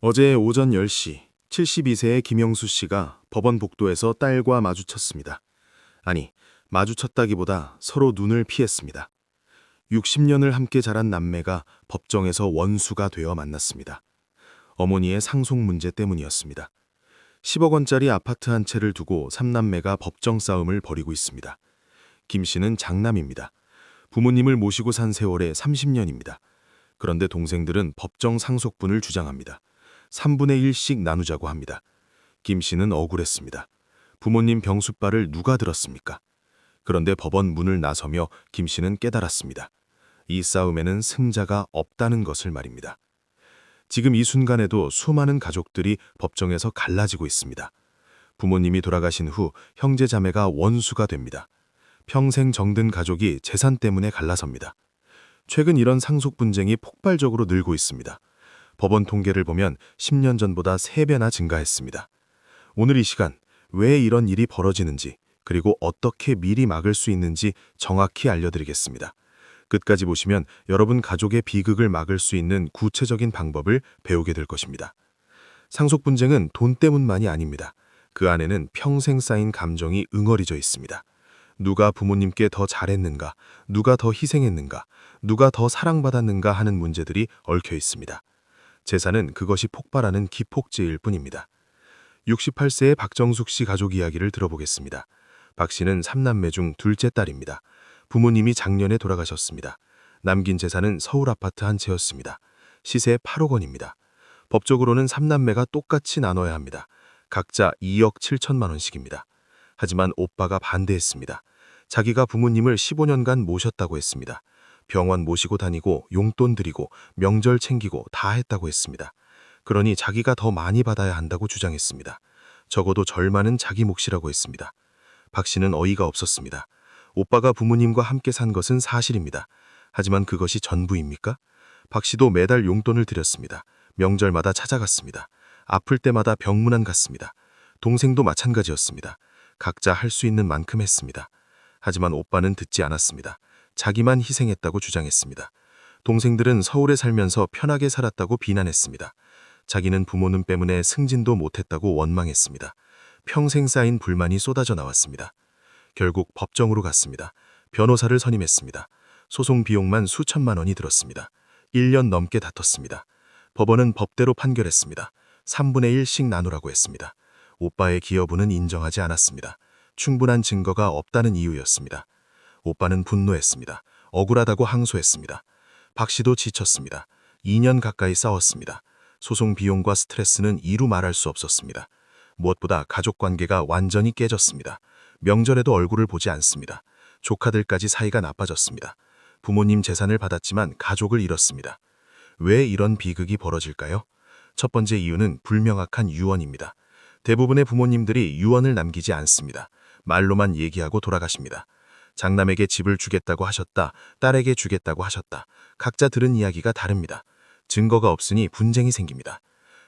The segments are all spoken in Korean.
어제 오전 10시 72세의 김영수 씨가 법원 복도에서 딸과 마주쳤습니다. 아니, 마주쳤다기보다 서로 눈을 피했습니다. 60년을 함께 자란 남매가 법정에서 원수가 되어 만났습니다. 어머니의 상속 문제 때문이었습니다. 10억 원짜리 아파트 한 채를 두고 삼남매가 법정 싸움을 벌이고 있습니다. 김 씨는 장남입니다. 부모님을 모시고 산 세월에 30년입니다. 그런데 동생들은 법정 상속분을 주장합니다. 3분의 1씩 나누자고 합니다. 김 씨는 억울했습니다. 부모님 병숫발을 누가 들었습니까? 그런데 법원 문을 나서며 김 씨는 깨달았습니다. 이 싸움에는 승자가 없다는 것을 말입니다. 지금 이 순간에도 수많은 가족들이 법정에서 갈라지고 있습니다. 부모님이 돌아가신 후 형제 자매가 원수가 됩니다. 평생 정든 가족이 재산 때문에 갈라섭니다. 최근 이런 상속 분쟁이 폭발적으로 늘고 있습니다. 법원 통계를 보면 10년 전보다 3배나 증가했습니다. 오늘 이 시간 왜 이런 일이 벌어지는지 그리고 어떻게 미리 막을 수 있는지 정확히 알려드리겠습니다. 끝까지 보시면 여러분 가족의 비극을 막을 수 있는 구체적인 방법을 배우게 될 것입니다. 상속 분쟁은 돈 때문만이 아닙니다. 그 안에는 평생 쌓인 감정이 응어리져 있습니다. 누가 부모님께 더 잘했는가, 누가 더 희생했는가, 누가 더 사랑받았는가 하는 문제들이 얽혀 있습니다. 재산은 그것이 폭발하는 기폭제일 뿐입니다. 68세의 박정숙 씨 가족 이야기를 들어보겠습니다. 박 씨는 3남매 중 둘째 딸입니다. 부모님이 작년에 돌아가셨습니다. 남긴 재산은 서울 아파트 한 채였습니다. 시세 8억 원입니다. 법적으로는 3남매가 똑같이 나눠야 합니다. 각자 2억 7천만 원씩입니다. 하지만 오빠가 반대했습니다. 자기가 부모님을 15년간 모셨다고 했습니다. 병원 모시고 다니고 용돈 드리고 명절 챙기고 다 했다고 했습니다. 그러니 자기가 더 많이 받아야 한다고 주장했습니다. 적어도 절반은 자기 몫이라고 했습니다. 박 씨는 어이가 없었습니다. 오빠가 부모님과 함께 산 것은 사실입니다. 하지만 그것이 전부입니까? 박 씨도 매달 용돈을 드렸습니다. 명절마다 찾아갔습니다. 아플 때마다 병문안 갔습니다. 동생도 마찬가지였습니다. 각자 할 수 있는 만큼 했습니다. 하지만 오빠는 듣지 않았습니다. 자기만 희생했다고 주장했습니다. 동생들은 서울에 살면서 편하게 살았다고 비난했습니다. 자기는 부모 눈 때문에 승진도 못했다고 원망했습니다. 평생 쌓인 불만이 쏟아져 나왔습니다. 결국 법정으로 갔습니다. 변호사를 선임했습니다. 소송 비용만 수천만 원이 들었습니다. 1년 넘게 다퉜습니다. 법원은 법대로 판결했습니다. 3분의 1씩 나누라고 했습니다. 오빠의 기여분은 인정하지 않았습니다. 충분한 증거가 없다는 이유였습니다. 오빠는 분노했습니다. 억울하다고 항소했습니다. 박 씨도 지쳤습니다. 2년 가까이 싸웠습니다. 소송 비용과 스트레스는 이루 말할 수 없었습니다. 무엇보다 가족 관계가 완전히 깨졌습니다. 명절에도 얼굴을 보지 않습니다. 조카들까지 사이가 나빠졌습니다. 부모님 재산을 받았지만 가족을 잃었습니다. 왜 이런 비극이 벌어질까요? 첫 번째 이유는 불명확한 유언입니다. 대부분의 부모님들이 유언을 남기지 않습니다. 말로만 얘기하고 돌아가십니다. 장남에게 집을 주겠다고 하셨다, 딸에게 주겠다고 하셨다. 각자 들은 이야기가 다릅니다. 증거가 없으니 분쟁이 생깁니다.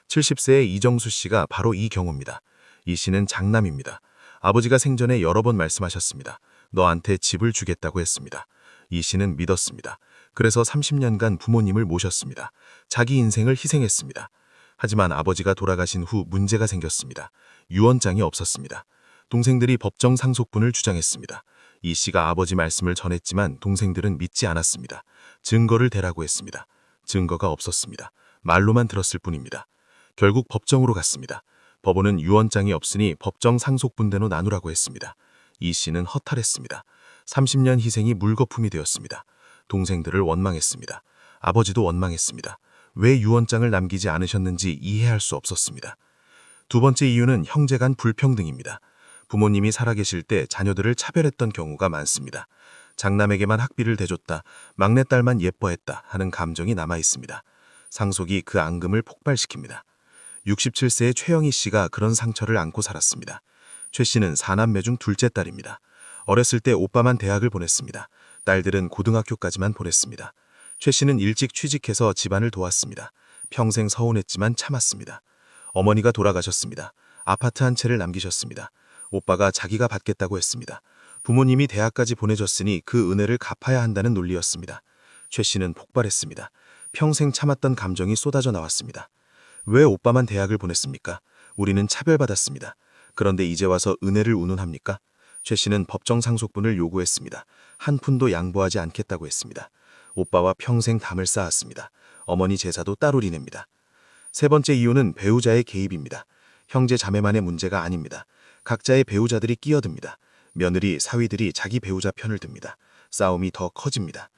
70세의 이정수 씨가 바로 이 경우입니다. 이 씨는 장남입니다. 아버지가 생전에 여러 번 말씀하셨습니다. 너한테 집을 주겠다고 했습니다. 이 씨는 믿었습니다. 그래서 30년간 부모님을 모셨습니다. 자기 인생을 희생했습니다. 하지만 아버지가 돌아가신 후 문제가 생겼습니다. 유언장이 없었습니다. 동생들이 법정 상속분을 주장했습니다. 이 씨가 아버지 말씀을 전했지만 동생들은 믿지 않았습니다. 증거를 대라고 했습니다. 증거가 없었습니다. 말로만 들었을 뿐입니다. 결국 법정으로 갔습니다. 법원은 유언장이 없으니 법정 상속분대로 나누라고 했습니다. 이 씨는 허탈했습니다. 30년 희생이 물거품이 되었습니다. 동생들을 원망했습니다. 아버지도 원망했습니다. 왜 유언장을 남기지 않으셨는지 이해할 수 없었습니다. 두 번째 이유는 형제 간 불평등입니다. 부모님이 살아계실 때 자녀들을 차별했던 경우가 많습니다. 장남에게만 학비를 대줬다, 막내딸만 예뻐했다 하는 감정이 남아 있습니다. 상속이 그 앙금을 폭발시킵니다. 67세의 최영희 씨가 그런 상처를 안고 살았습니다. 최 씨는 4남매 중 둘째 딸입니다. 어렸을 때 오빠만 대학을 보냈습니다. 딸들은 고등학교까지만 보냈습니다. 최 씨는 일찍 취직해서 집안을 도왔습니다. 평생 서운했지만 참았습니다. 어머니가 돌아가셨습니다. 아파트 한 채를 남기셨습니다. 오빠가 자기가 받겠다고 했습니다. 부모님이 대학까지 보내줬으니 그 은혜를 갚아야 한다는 논리였습니다. 최 씨는 폭발했습니다. 평생 참았던 감정이 쏟아져 나왔습니다. 왜 오빠만 대학을 보냈습니까? 우리는 차별받았습니다. 그런데 이제 와서 은혜를 운운합니까? 최 씨는 법정 상속분을 요구했습니다. 한 푼도 양보하지 않겠다고 했습니다. 오빠와 평생 담을 쌓았습니다. 어머니 제사도 따로 리냅니다. 세 번째 이유는 배우자의 개입입니다. 형제 자매만의 문제가 아닙니다. 각자의 배우자들이 끼어듭니다. 며느리, 사위들이 자기 배우자 편을 듭니다. 싸움이 더 커집니다.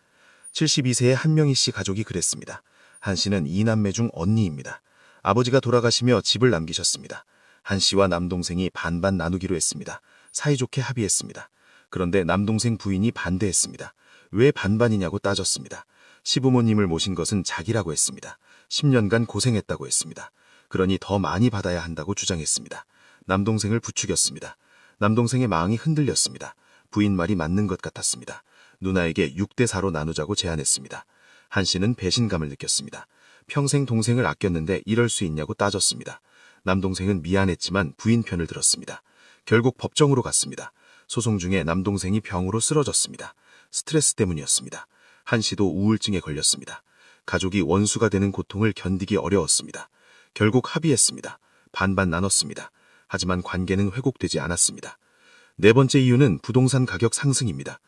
72세의 한명희 씨 가족이 그랬습니다. 한 씨는 2남매 중 언니입니다. 아버지가 돌아가시며 집을 남기셨습니다. 한 씨와 남동생이 반반 나누기로 했습니다. 사이좋게 합의했습니다. 그런데 남동생 부인이 반대했습니다. 왜 반반이냐고 따졌습니다. 시부모님을 모신 것은 자기라고 했습니다. 10년간 고생했다고 했습니다. 그러니 더 많이 받아야 한다고 주장했습니다. 남동생을 부추겼습니다. 남동생의 마음이 흔들렸습니다. 부인 말이 맞는 것 같았습니다. 누나에게 6대4로 나누자고 제안했습니다. 한 씨는 배신감을 느꼈습니다. 평생 동생을 아꼈는데 이럴 수 있냐고 따졌습니다. 남동생은 미안했지만 부인 편을 들었습니다. 결국 법정으로 갔습니다. 소송 중에 남동생이 병으로 쓰러졌습니다. 스트레스 때문이었습니다. 한 씨도 우울증에 걸렸습니다. 가족이 원수가 되는 고통을 견디기 어려웠습니다. 결국 합의했습니다. 반반 나눴습니다. 하지만 관계는 회복되지 않았습니다. 네 번째 이유는 부동산 가격 상승입니다.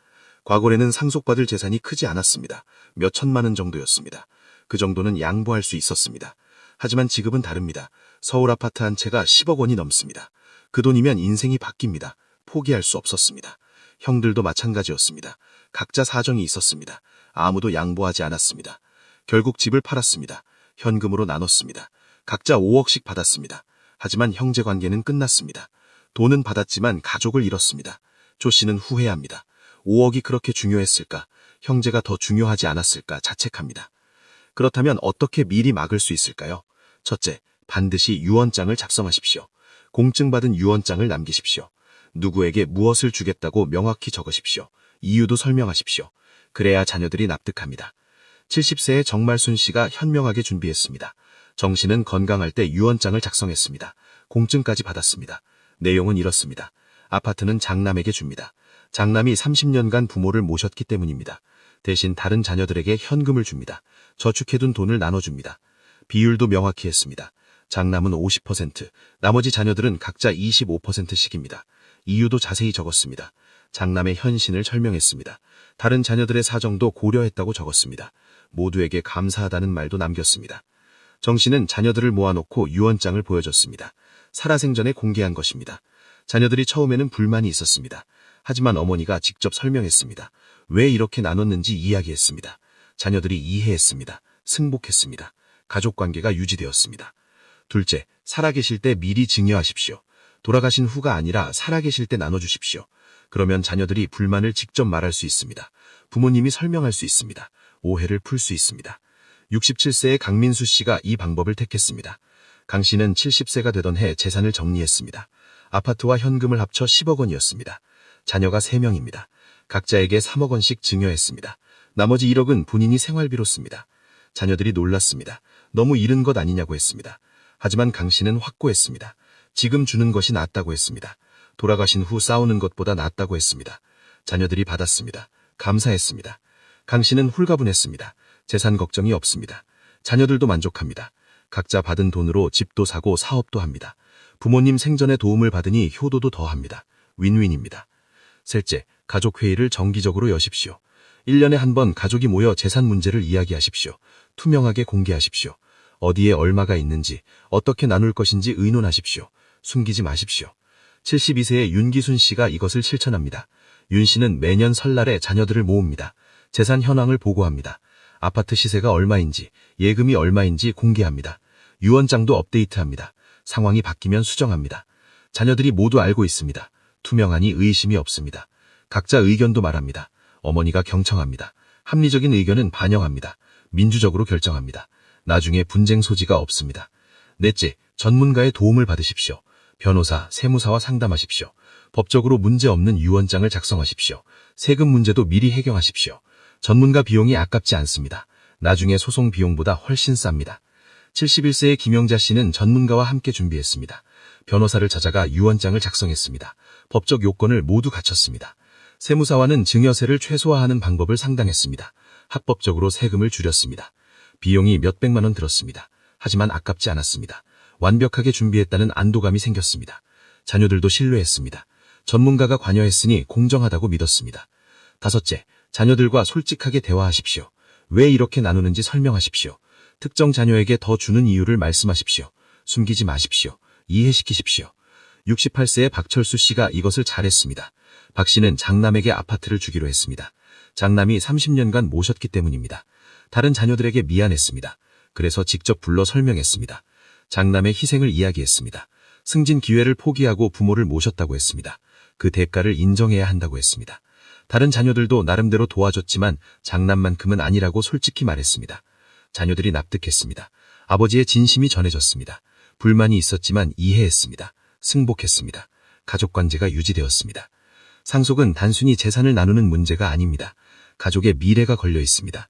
과거에는 상속받을 재산이 크지 않았습니다. 몇 천만 원 정도였습니다. 그 정도는 양보할 수 있었습니다. 하지만 지금은 다릅니다. 서울 아파트 한 채가 10억 원이 넘습니다. 그 돈이면 인생이 바뀝니다. 포기할 수 없었습니다. 형들도 마찬가지였습니다. 각자 사정이 있었습니다. 아무도 양보하지 않았습니다. 결국 집을 팔았습니다. 현금으로 나눴습니다. 각자 5억씩 받았습니다. 하지만 형제 관계는 끝났습니다. 돈은 받았지만 가족을 잃었습니다. 조 씨는 후회합니다. 5억이 그렇게 중요했을까? 형제가 더 중요하지 않았을까 자책합니다. 그렇다면 어떻게 미리 막을 수 있을까요? 첫째, 반드시 유언장을 작성하십시오. 공증받은 유언장을 남기십시오. 누구에게 무엇을 주겠다고 명확히 적으십시오. 이유도 설명하십시오. 그래야 자녀들이 납득합니다. 70세의 정말순 씨가 현명하게 준비했습니다. 정 씨는 건강할 때 유언장을 작성했습니다. 공증까지 받았습니다. 내용은 이렇습니다. 아파트는 장남에게 줍니다. 장남이 30년간 부모를 모셨기 때문입니다. 대신 다른 자녀들에게 현금을 줍니다. 저축해둔 돈을 나눠줍니다. 비율도 명확히 했습니다. 장남은 50%, 나머지 자녀들은 각자 25%씩입니다. 이유도 자세히 적었습니다. 장남의 현신을 설명했습니다. 다른 자녀들의 사정도 고려했다고 적었습니다. 모두에게 감사하다는 말도 남겼습니다. 정 씨는 자녀들을 모아놓고 유언장을 보여줬습니다. 살아생전에 공개한 것입니다. 자녀들이 처음에는 불만이 있었습니다. 하지만 어머니가 직접 설명했습니다. 왜 이렇게 나눴는지 이야기했습니다. 자녀들이 이해했습니다. 승복했습니다. 가족관계가 유지되었습니다. 둘째, 살아계실 때 미리 증여하십시오. 돌아가신 후가 아니라 살아계실 때 나눠주십시오. 그러면 자녀들이 불만을 직접 말할 수 있습니다. 부모님이 설명할 수 있습니다. 오해를 풀 수 있습니다. 67세의 강민수 씨가 이 방법을 택했습니다. 강 씨는 70세가 되던 해 재산을 정리했습니다. 아파트와 현금을 합쳐 10억 원이었습니다. 자녀가 3명입니다. 각자에게 3억 원씩 증여했습니다. 나머지 1억은 본인이 생활비로 씁니다. 자녀들이 놀랐습니다. 너무 잃은 것 아니냐고 했습니다. 하지만 강 씨는 확고했습니다. 지금 주는 것이 낫다고 했습니다. 돌아가신 후 싸우는 것보다 낫다고 했습니다. 자녀들이 받았습니다. 감사했습니다. 강 씨는 홀가분했습니다. 재산 걱정이 없습니다. 자녀들도 만족합니다. 각자 받은 돈으로 집도 사고 사업도 합니다. 부모님 생전에 도움을 받으니 효도도 더합니다. 윈윈입니다. 셋째, 가족회의를 정기적으로 여십시오. 1년에 한 번 가족이 모여 재산 문제를 이야기하십시오. 투명하게 공개하십시오. 어디에 얼마가 있는지, 어떻게 나눌 것인지 의논하십시오. 숨기지 마십시오. 72세의 윤기순 씨가 이것을 실천합니다. 윤 씨는 매년 설날에 자녀들을 모읍니다. 재산 현황을 보고합니다. 아파트 시세가 얼마인지, 예금이 얼마인지 공개합니다. 유언장도 업데이트합니다. 상황이 바뀌면 수정합니다. 자녀들이 모두 알고 있습니다. 투명하니 의심이 없습니다. 각자 의견도 말합니다. 어머니가 경청합니다. 합리적인 의견은 반영합니다. 민주적으로 결정합니다. 나중에 분쟁 소지가 없습니다. 넷째, 전문가의 도움을 받으십시오. 변호사, 세무사와 상담하십시오. 법적으로 문제 없는 유언장을 작성하십시오. 세금 문제도 미리 해결하십시오. 전문가 비용이 아깝지 않습니다. 나중에 소송 비용보다 훨씬 쌉니다. 71세의 김영자 씨는 전문가와 함께 준비했습니다. 변호사를 찾아가 유언장을 작성했습니다. 법적 요건을 모두 갖췄습니다. 세무사와는 증여세를 최소화하는 방법을 상담했습니다. 합법적으로 세금을 줄였습니다. 비용이 몇백만 원 들었습니다. 하지만 아깝지 않았습니다. 완벽하게 준비했다는 안도감이 생겼습니다. 자녀들도 신뢰했습니다. 전문가가 관여했으니 공정하다고 믿었습니다. 다섯째, 자녀들과 솔직하게 대화하십시오. 왜 이렇게 나누는지 설명하십시오. 특정 자녀에게 더 주는 이유를 말씀하십시오. 숨기지 마십시오. 이해시키십시오. 68세의 박철수 씨가 이것을 잘했습니다. 박 씨는 장남에게 아파트를 주기로 했습니다. 장남이 30년간 모셨기 때문입니다. 다른 자녀들에게 미안했습니다. 그래서 직접 불러 설명했습니다. 장남의 희생을 이야기했습니다. 승진 기회를 포기하고 부모를 모셨다고 했습니다. 그 대가를 인정해야 한다고 했습니다. 다른 자녀들도 나름대로 도와줬지만 장남만큼은 아니라고 솔직히 말했습니다. 자녀들이 납득했습니다. 아버지의 진심이 전해졌습니다. 불만이 있었지만 이해했습니다. 승복했습니다. 가족관계가 유지되었습니다. 상속은 단순히 재산을 나누는 문제가 아닙니다. 가족의 미래가 걸려 있습니다.